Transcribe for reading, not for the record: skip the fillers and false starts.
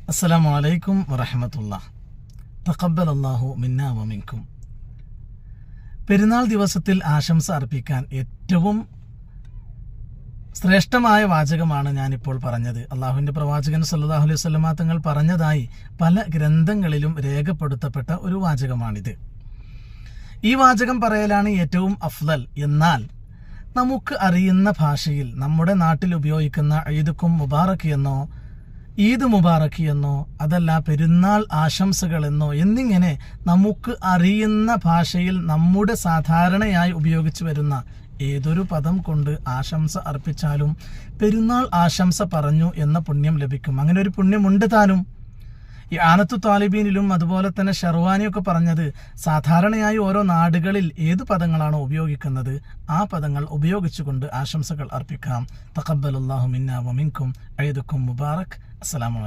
അസ്സലാമു അലൈക്കും വറഹ്മത്തുള്ളാഹി. തഖബ്ബലല്ലാഹു മിന്നാ വമിൻകും. പെരുന്നാൾ ദിവസത്തിൽ ആശംസ അർപ്പിക്കാൻ ഏറ്റവും ശ്രേഷ്ഠമായ വാചകമാണ് ഞാനിപ്പോൾ പറഞ്ഞത്. അള്ളാഹുവിന്റെ പ്രവാചകൻ സല്ലല്ലാഹു അലൈഹി വസല്ലമ തങ്ങൾ പറഞ്ഞതായി പല ഗ്രന്ഥങ്ങളിലും രേഖപ്പെടുത്തപ്പെട്ട ഒരു വാചകമാണിത്. ഈ വാചകം പറയലാണ് ഏറ്റവും അഫ്ളൽ. എന്നാൽ നമുക്ക് അറിയുന്ന ഭാഷയിൽ നമ്മുടെ നാട്ടിൽ ഉപയോഗിക്കുന്ന ഈദുക്കും മുബാറക് എന്നോ ഈദ് മുബാറക് എന്നോ അതല്ല പെരുന്നാൾ ആശംസകൾ എന്നോ എന്നിങ്ങനെ നമുക്ക് അറിയുന്ന ഭാഷയിൽ നമ്മുടെ സാധാരണയായി ഉപയോഗിച്ചു വരുന്ന ഏതൊരു പദം കൊണ്ട് ആശംസ അർപ്പിച്ചാലും പെരുന്നാൾ ആശംസ പറഞ്ഞു എന്ന പുണ്യം ലഭിക്കും. അങ്ങനെ ഒരു പുണ്യമുണ്ട് താനും. ഈ ആനത്തു താലിബീനിലും അതുപോലെ തന്നെ ഷർവാനിയൊക്കെ പറഞ്ഞത് സാധാരണയായി ഓരോ നാടുകളിൽ ഏത് പദങ്ങളാണോ ഉപയോഗിക്കുന്നത് ആ പദങ്ങൾ ഉപയോഗിച്ചുകൊണ്ട് ആശംസകൾ അർപ്പിക്കാം. തഖബ്ബലല്ലാഹു മിന്നാ വമിൻകും. ഈദുക്കും മുബാറക്. അസ്സലാമു അലൈക്കും.